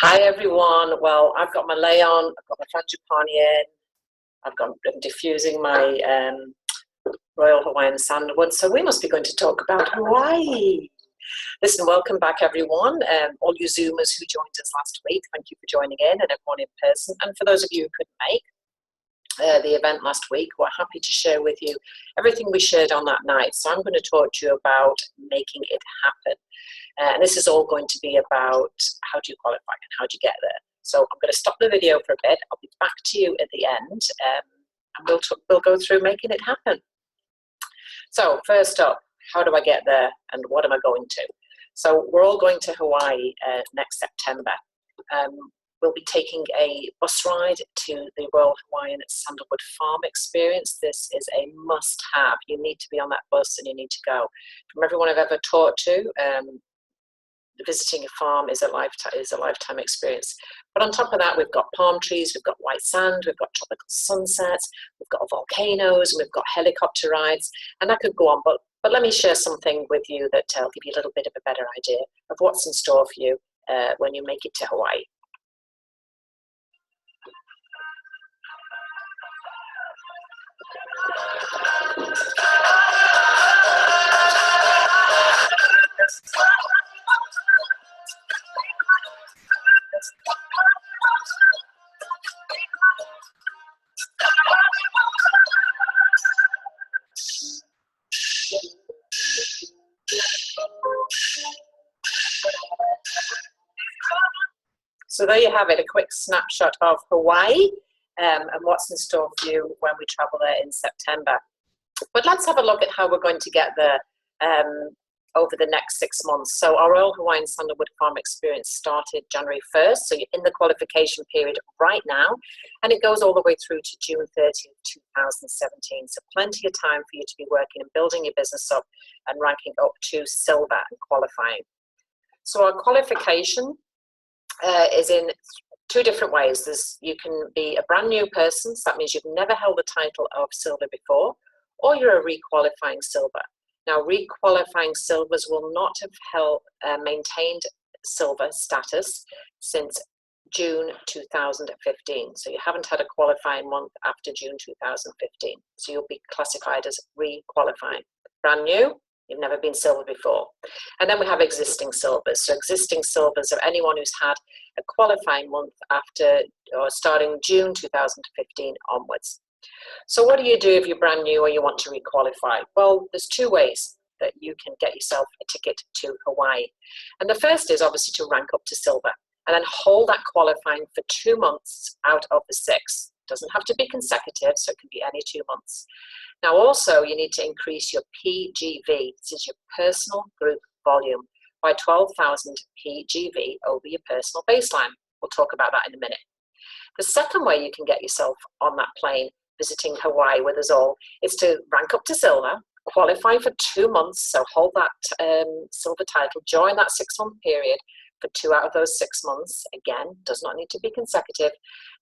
Hi everyone. Well, I've got my lei on, I've got my frangipani in, I'm diffusing my Royal Hawaiian Sandalwood, so we must be going to talk about Hawaii. Listen, welcome back everyone, all you Zoomers who joined us last week, thank you for joining in, and everyone in person. And for those of you who couldn't make the event last week, we're happy to share with you everything we shared on that night. So I'm going to talk to you about making it happen. And this is all going to be about how do you qualify and how do you get there. So I'm going to stop the video for a bit. I'll be back to you at the end, and we'll go through making it happen. So first up, how do I get there and what am I going to? So we're all going to Hawaii next September. We'll be taking a bus ride to the Royal Hawaiian Sandalwood Farm experience. This is a must-have. You need to be on that bus and you need to go. From everyone I've ever talked to, visiting a farm is a lifetime experience. But on top of that, we've got palm trees, we've got white sand, we've got tropical sunsets, we've got volcanoes, and we've got helicopter rides, and I could go on. But let me share something with you that will give you a little bit of a better idea of what's in store for you when you make it to Hawaii. So there you have it, a quick snapshot of Hawaii and what's in store for you when we travel there in September. But let's have a look at how we're going to get there over the next 6 months. So our Royal Hawaiian Sandalwood Farm experience started January 1st, so you're in the qualification period right now, and it goes all the way through to June 30th, 2017. So plenty of time for you to be working and building your business up and ranking up to silver and qualifying. So our qualification is in two different ways. You can be a brand new person, so that means you've never held the title of silver before, or you're a requalifying silver. Now, requalifying silvers will not have maintained silver status since June 2015. So you haven't had a qualifying month after June 2015. So you'll be classified as requalifying. Brand new, you've never been silver before. And then we have existing silvers. So existing silvers are anyone who's had a qualifying month after or starting June 2015 onwards. So what do you do if you're brand new or you want to requalify? Well, there's two ways that you can get yourself a ticket to Hawaii. And the first is obviously to rank up to silver and then hold that qualifying for 2 months out of the 6. It doesn't have to be consecutive, so it can be any 2 months. Now also you need to increase your PGV, this is your personal group volume, by 12,000 PGV over your personal baseline. We'll talk about that in a minute. The second way you can get yourself on that plane visiting Hawaii with us all is to rank up to silver, qualify for 2 months, so hold that silver title, join that 6-month period for 2 out of those 6 months. Again, does not need to be consecutive.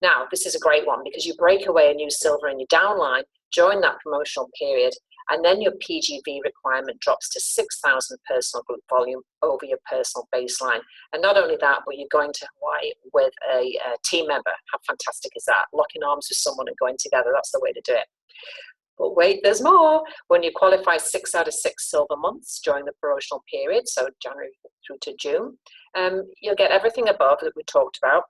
Now, this is a great one because you break away a new silver in your downline, join that promotional period, and then your PGV requirement drops to 6,000 personal group volume over your personal baseline. And not only that, but you're going to Hawaii with a team member. How fantastic is that? Locking arms with someone and going together, that's the way to do it. But wait, there's more. When you qualify 6 out of 6 silver months during the promotional period, so January through to June, you'll get everything above that we talked about.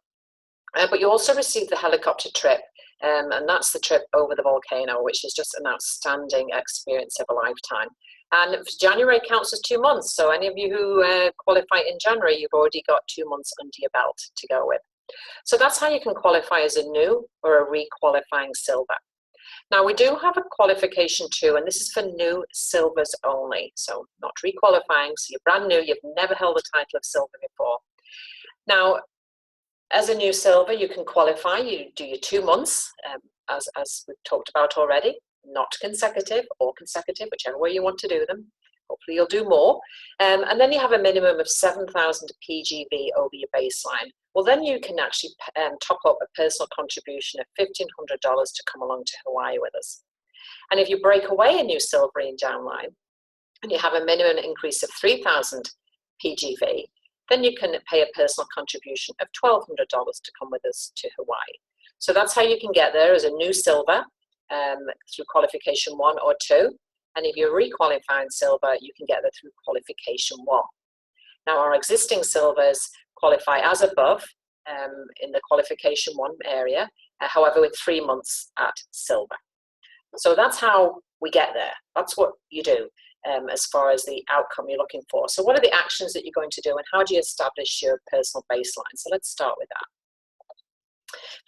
But you also receive the helicopter trip, and that's the trip over the volcano, which is just an outstanding experience of a lifetime. And January counts as 2 months, so any of you who qualify in January, you've already got 2 months under your belt to go with. So that's how you can qualify as a new or a requalifying silver. Now we do have a qualification too, and this is for new silvers only, so not requalifying, so you're brand new, you've never held the title of silver before. Now, as a new silver, you can qualify, you do your 2 months, as we've talked about already, not consecutive or consecutive, whichever way you want to do them. Hopefully you'll do more. And then you have a minimum of 7,000 PGV over your baseline. Well, then you can actually top up a personal contribution of $1,500 to come along to Hawaii with us. And if you break away a new silver in downline, and you have a minimum increase of 3,000 PGV, then you can pay a personal contribution of $1,200 to come with us to Hawaii. So that's how you can get there as a new silver through qualification 1 or 2. And if you're requalifying silver, you can get there through qualification 1. Now, our existing silvers qualify as above in the qualification 1 area, however, with 3 months at silver. So that's how we get there. That's what you do as far as the outcome you're looking for. So what are the actions that you're going to do, and how do you establish your personal baseline? So let's start with that.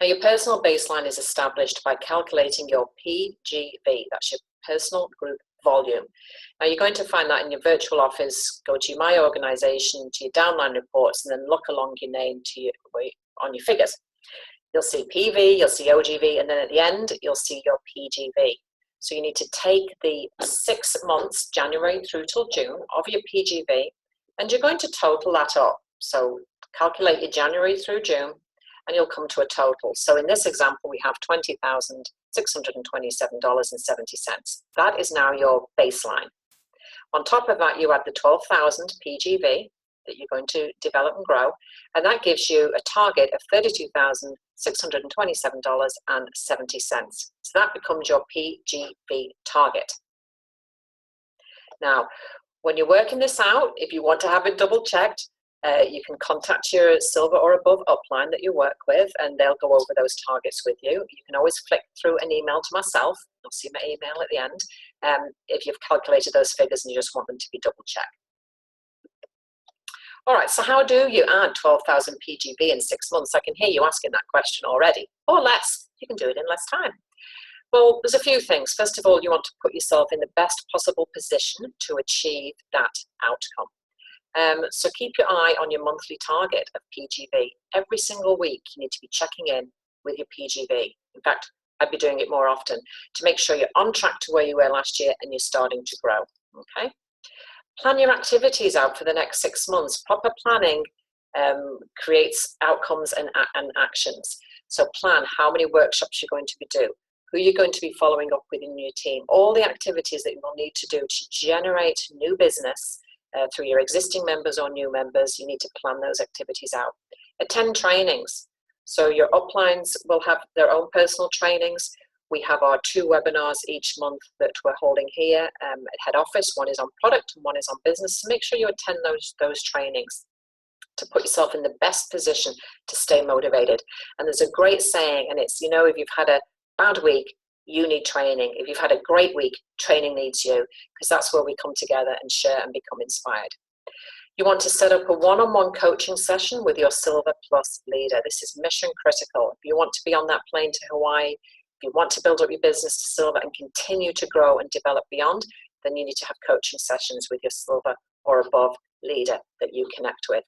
Now, your personal baseline is established by calculating your PGV. That's your personal group volume. Now, you're going to find that in your virtual office. Go to My Organization, to your downline reports, and then look along your name on your figures. You'll see PV, you'll see OGV, and then at the end, you'll see your PGV. So you need to take the 6 months, January through till June, of your PGV, and you're going to total that up. So calculate your January through June, and you'll come to a total. So in this example, we have $20,627.70. That is now your baseline. On top of that, you add the 12,000 PGV that you're going to develop and grow, and that gives you a target of $32,627.70. So that becomes your PGV target. Now, when you're working this out, if you want to have it double checked, you can contact your silver or above upline that you work with, and they'll go over those targets with you. You can always flick through an email to myself. You'll see my email at the end if you've calculated those figures and you just want them to be double checked. All right, so how do you add 12,000 PGV in 6 months? I can hear you asking that question already. Or less. You can do it in less time. Well, there's a few things. First of all, you want to put yourself in the best possible position to achieve that outcome. So keep your eye on your monthly target of PGV. Every single week, you need to be checking in with your PGV. In fact, I'd be doing it more often to make sure you're on track to where you were last year and you're starting to grow, okay? Plan your activities out for the next 6 months. Proper planning creates outcomes and actions. So plan how many workshops you're going to be doing, who you're going to be following up with in your team, all the activities that you will need to do to generate new business through your existing members or new members. You need to plan those activities out. Attend trainings. So your uplines will have their own personal trainings. We have our 2 webinars each month that we're holding here at head office. One is on product and one is on business. So make sure you attend those trainings to put yourself in the best position to stay motivated. And there's a great saying, and it's, if you've had a bad week, you need training. If you've had a great week, training needs you, because that's where we come together and share and become inspired. You want to set up a one-on-one coaching session with your Silver Plus leader. This is mission critical. If you want to be on that plane to Hawaii, if you want to build up your business to Silver and continue to grow and develop beyond, then you need to have coaching sessions with your Silver or above leader that you connect with.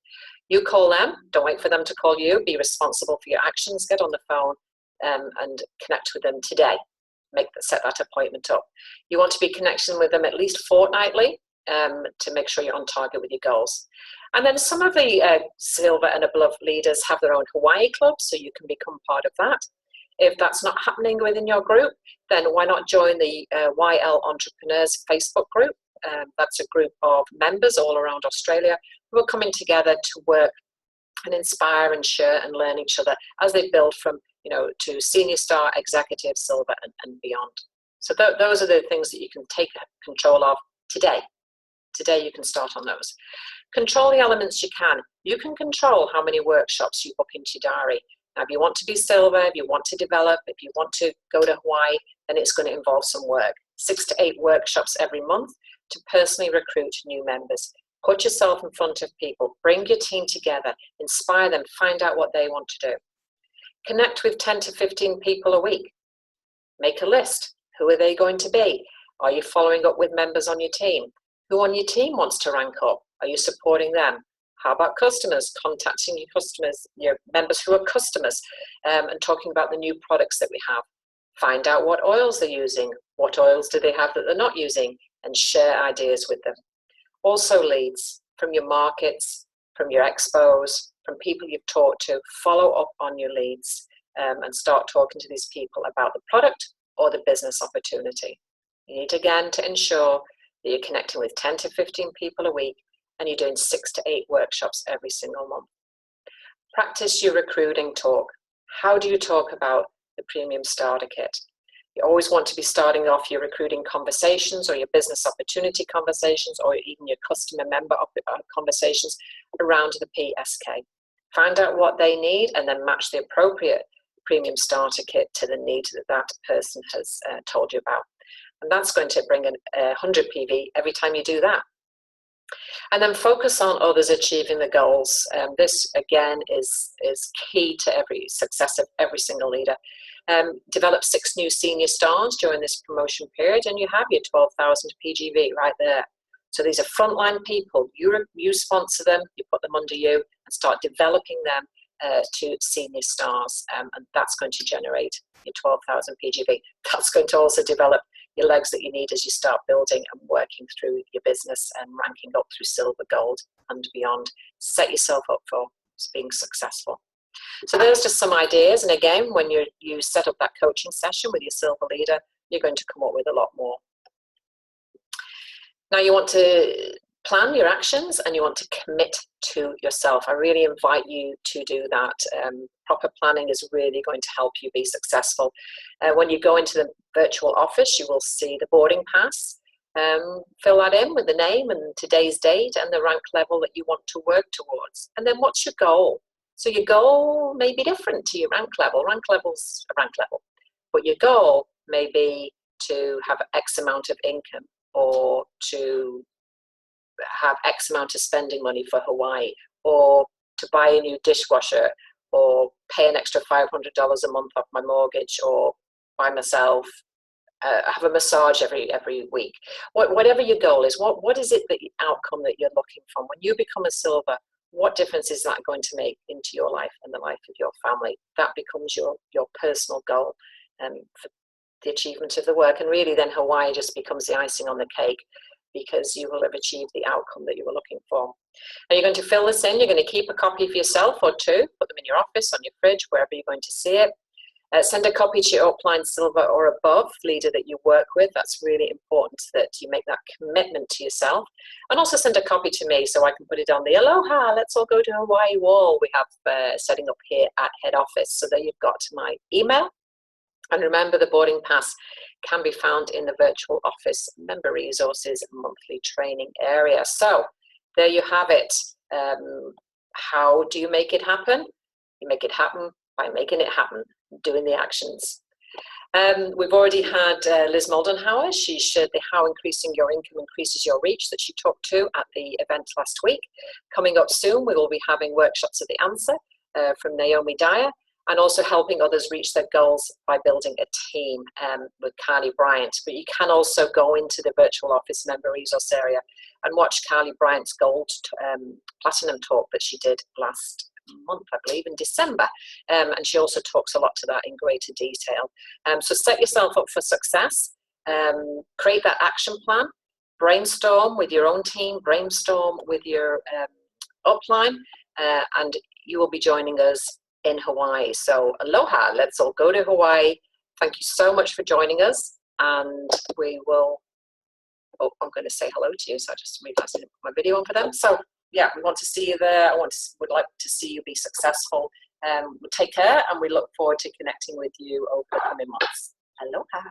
You call them, don't wait for them to call you, be responsible for your actions, get on the phone and connect with them today. Set that appointment up. You want to be connecting with them at least fortnightly to make sure you're on target with your goals. And then some of the Silver and above leaders have their own Hawaii club, so you can become part of that. If that's not happening within your group, then why not join the YL Entrepreneurs Facebook group? That's a group of members all around Australia who are coming together to work and inspire and share and learn each other as they build from to senior star, executive, silver, and beyond. So those are the things that you can take control of today. Today you can start on those. Control the elements you can. You can control how many workshops you book into your diary. Now, if you want to be silver, if you want to develop, if you want to go to Hawaii, then it's going to involve some work. 6 to 8 workshops every month to personally recruit new members. Put yourself in front of people. Bring your team together. Inspire them. Find out what they want to do. Connect with 10 to 15 people a week. Make a list. Who are they going to be? Are you following up with members on your team? Who on your team wants to rank up? Are you supporting them? How about customers? Contacting your customers, your members who are customers, and talking about the new products that we have. Find out what oils they're using. What oils do they have that they're not using? And share ideas with them. Also leads from your markets, from your expos, from people you've talked to. Follow up on your leads and start talking to these people about the product or the business opportunity. You need again to ensure that you're connecting with 10 to 15 people a week and you're doing 6 to 8 workshops every single month. Practice your recruiting talk. How do you talk about the Premium Starter Kit? You always want to be starting off your recruiting conversations or your business opportunity conversations or even your customer member conversations around the PSK. Find out what they need and then match the appropriate Premium Starter Kit to the need that that person has told you about. And that's going to bring in 100 PV every time you do that. And then focus on others achieving the goals. This, again, is key to every success of every single leader. Develop 6 new senior stars during this promotion period, and you have your 12,000 PGV right there. So these are frontline people. You sponsor them, you put them under you, and start developing them to senior stars. And that's going to generate your 12,000 PGV. That's going to also develop your legs that you need as you start building and working through your business and ranking up through silver, gold, and beyond. Set yourself up for being successful. So there's just some ideas. And again, when you set up that coaching session with your silver leader, you're going to come up with a lot more. Now you want to plan your actions and you want to commit to yourself. I really invite you to do that. Proper planning is really going to help you be successful. When you go into the virtual office, you will see the boarding pass. Fill that in with the name and today's date and the rank level that you want to work towards. And then what's your goal? So your goal may be different to your rank level. Rank level's a rank level. But your goal may be to have X amount of income or to have X amount of spending money for Hawaii or to buy a new dishwasher or pay an extra $500 a month off my mortgage or buy myself, have a massage every week. Whatever your goal is, what is it that the outcome that you're looking for? When you become a silver, what difference is that going to make into your life and the life of your family? That becomes your personal goal for the achievement of the work. And really then Hawaii just becomes the icing on the cake because you will have achieved the outcome that you were looking for. And you're going to fill this in. You're going to keep a copy for yourself or 2, put them in your office, on your fridge, wherever you're going to see it. Send a copy to your upline silver or above leader that you work with. That's really important that you make that commitment to yourself. And also send a copy to me so I can put it on the Aloha, let's all go to Hawaii wall we have setting up here at head office. So there you've got my email. And remember, the boarding pass can be found in the virtual office member resources monthly training area. So there you have it. How do you make it happen? You make it happen by making it happen, doing the actions. We've already had Liz Moldenhauer. She shared how increasing your income increases your reach that she talked to at the event last week. Coming up soon, we will be having workshops at the Answer from Naomi Dyer, and also helping others reach their goals by building a team with Carly Bryant. But you can also go into the virtual office member resource area and watch Carly Bryant's gold platinum talk that she did last month, I believe, in December. And she also talks a lot to that in greater detail. So set yourself up for success. Create that action plan. Brainstorm with your own team. Brainstorm with your upline. And you will be joining us in Hawaii. So aloha, let's all go to Hawaii. Thank you so much for joining us. And we will, I'm going to say hello to you. So I just realized I didn't put my video on for them. So yeah, we want to see you there. Would like to see you be successful. Take care, and we look forward to connecting with you over the coming months. Aloha.